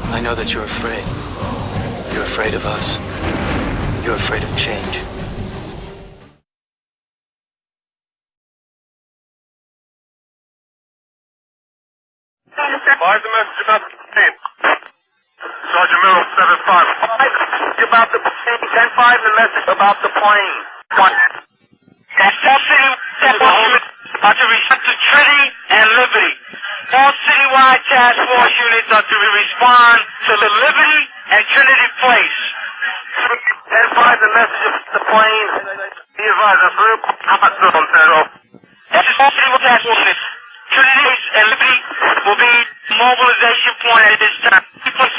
I know that you're afraid. You're afraid of us. You're afraid of change. Why the message about the plane? Sergeant Miller, 7-5. About the plane, 10-5, the message about the plane. That's all city, are to respect to Trinity and Liberty. All citywide task force units are to respond to the Liberty and Trinity place. 10-5, the message about the plane. Be advised, that's real hospital, Pedro. That's all citywide task force units. Trinity and Liberty will be mobilization point at this time. Who is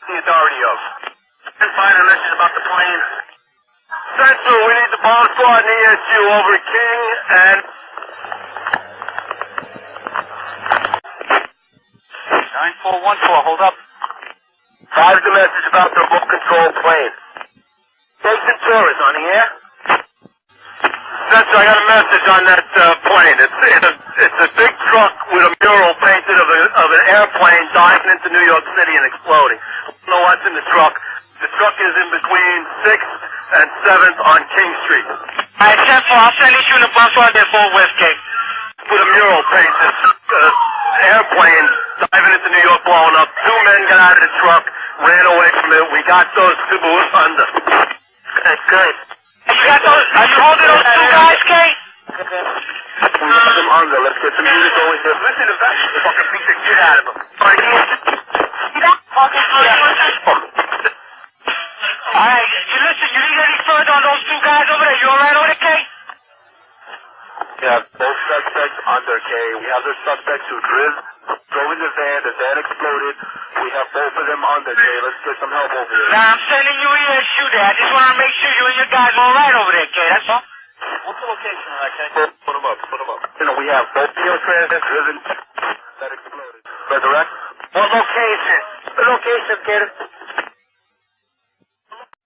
the authority of? 10-5, the message about the plane. Central, we need the bomb squad and ESU over at King and 9414, hold up. 5 the message about the remote control plane. Station Tourist on the air. Central, I got a message on that plane. It's a big truck with a mural painted of an airplane diving into New York City and exploding. I don't know what's in the truck. The truck is in between 6th and 7th on King Street. Alright, 10-4, I'll send you in the bus right there for Westgate. With a mural painted, airplane diving into New York blowing up. 2 men got out of the truck, ran away from it. We got those 2 under. That's good. Are you holding those 2 guys, Kate? We got them under. Let's get some units over here. Listen to that. Fucking beat the shit out of them. Alright, alright, listen, you need any further on those 2 guys over there? You alright over there, Kate? Yeah, both suspects under, Kay. We have the suspects who drove in the van exploded. We have both of them under, Kay. Let's get some help over here. Now, I'm sending you here to shoot there. I just want to make sure you and your guys are alright over there, Kay, that's all. What's the location, Kay? Put them up. You know, we have both transits driven that exploded. Resurrect? What location? The location, Kay.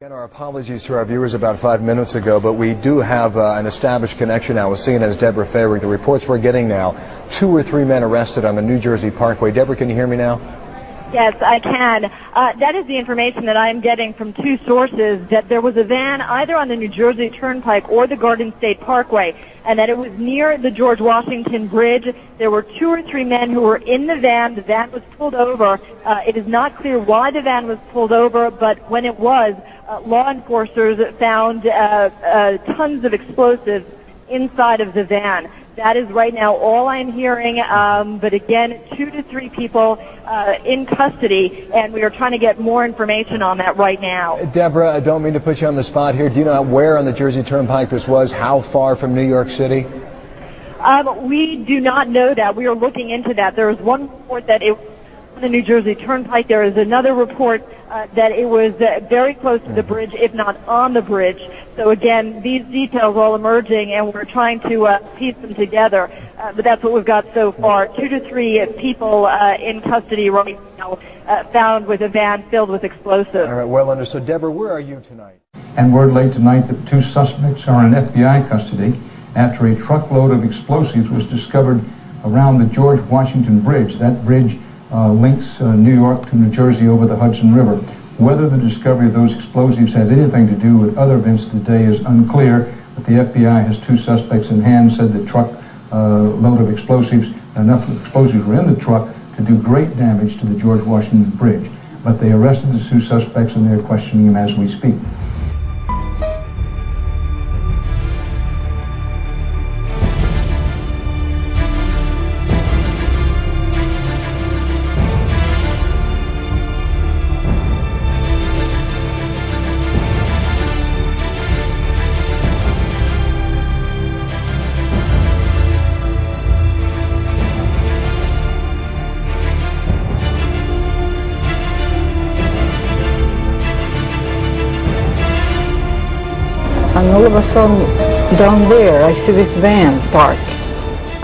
Again, our apologies to our viewers about 5 minutes ago, but we do have an established connection now with CNN's Deborah Fayrick. The reports we're getting now, 2 or 3 men arrested on the New Jersey Parkway. Deborah, can you hear me now? Yes, I can. That is the information that I'm getting from 2 sources, that there was a van either on the New Jersey Turnpike or the Garden State Parkway, and that it was near the George Washington Bridge. There were 2 or 3 men who were in the van. The van was pulled over. It is not clear why the van was pulled over, but when it was, law enforcers found tons of explosives inside of the van. That is right now all I'm hearing, but again, 2 to 3 people in custody, and we are trying to get more information on that right now. Deborah, I don't mean to put you on the spot here. Do you know where on the Jersey Turnpike this was? How far from New York City? We do not know that. We are looking into that. There is one report that it was on the New Jersey Turnpike. There is another report that it was very close to the bridge, if not on the bridge. So again, these details are all emerging, and we're trying to piece them together. But that's what we've got so far. 2 to 3 people in custody right now, found with a van filled with explosives. All right, well understood. Deborah, where are you tonight? And word late tonight that 2 suspects are in FBI custody after a truckload of explosives was discovered around the George Washington Bridge. That bridge links New York to New Jersey over the Hudson River. Whether the discovery of those explosives has anything to do with other events today is unclear, but the FBI has 2 suspects in hand, said the truck load of explosives, enough explosives were in the truck to do great damage to the George Washington Bridge. But they arrested the 2 suspects and they're questioning them as we speak. And all of a sudden, down there, I see this van parked.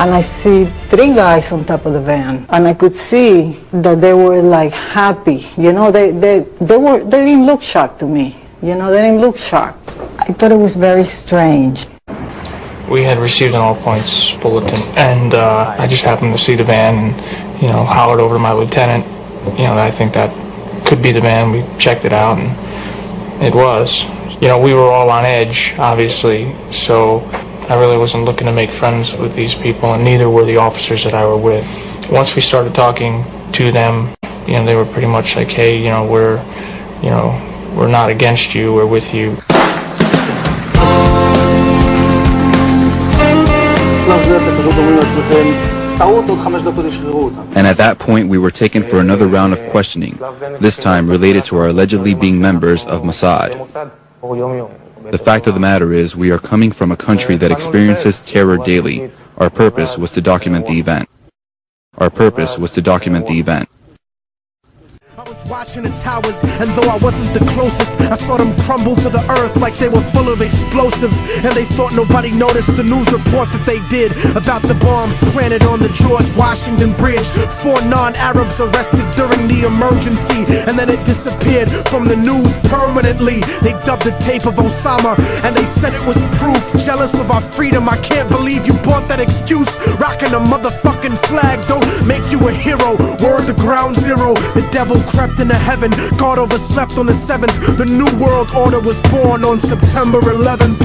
And I see 3 guys on top of the van. And I could see that they were like happy. You know, they didn't look shocked to me. You know, they didn't look shocked. I thought it was very strange. We had received an all-points bulletin, and I just happened to see the van and, you know, hollered over to my lieutenant, You know, I think that could be the man. We checked it out, and it was. You know, we were all on edge, obviously, so I really wasn't looking to make friends with these people, and neither were the officers that I were with. Once we started talking to them, you know, they were pretty much like, hey, you know, we're not against you, we're with you. And at that point we were taken for another round of questioning, this time related to our allegedly being members of Mossad. The fact of the matter is we are coming from a country that experiences terror daily. Our purpose was to document the event. Our purpose was to document the event. I was watching the towers, and though I wasn't the closest, I saw them crumble to the earth like they were full of explosives. And they thought nobody noticed the news report that they did about the bombs planted on the George Washington Bridge. 4 non-Arabs arrested during the emergency, and then it disappeared from the news permanently. They dubbed the tape of Osama, and they said it was proof. Jealous of our freedom, I can't believe you bought that excuse. Rocking a motherfucking flag don't make you a hero. Word to ground zero, the devil crept into heaven. God overslept on the 7th. The new world order was born on September 11th.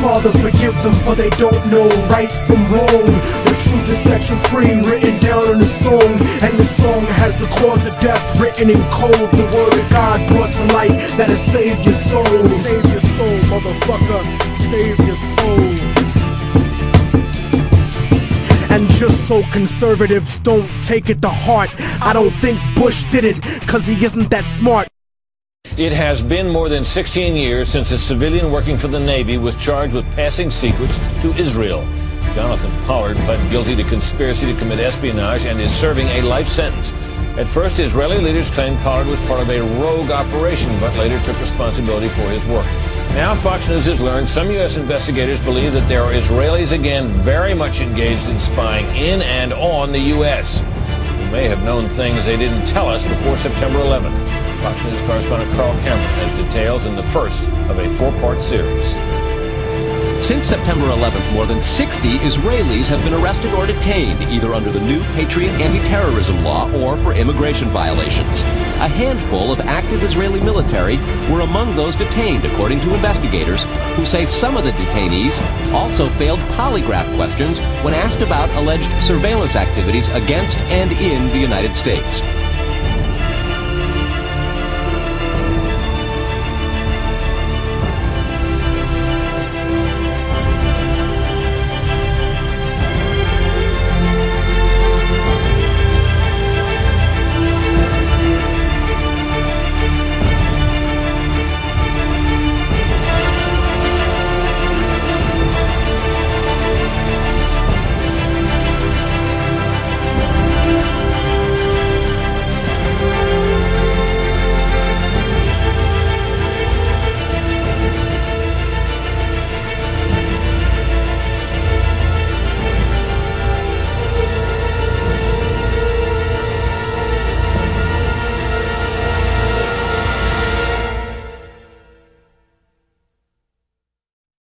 Father, forgive them, for they don't know right from wrong. The truth is set you free, written down in a song. And the song has the cause of death written in cold. The word of God brought to light that'll save your soul. Save your soul, motherfucker. Save your soul. And just so conservatives don't take it to heart, I don't think Bush did it, cause he isn't that smart. It has been more than 16 years since a civilian working for the Navy was charged with passing secrets to Israel. Jonathan Pollard pled guilty to conspiracy to commit espionage and is serving a life sentence. At first, Israeli leaders claimed Pollard was part of a rogue operation, but later took responsibility for his work. Now Fox News has learned some U.S. investigators believe that there are Israelis again very much engaged in spying in and on the U.S. who may have known things they didn't tell us before September 11th. Fox News correspondent Carl Cameron has details in the first of a 4-part series. Since September 11th, more than 60 Israelis have been arrested or detained, either under the new Patriot anti-terrorism law or for immigration violations. A handful of active Israeli military were among those detained, according to investigators, who say some of the detainees also failed polygraph questions when asked about alleged surveillance activities against and in the United States.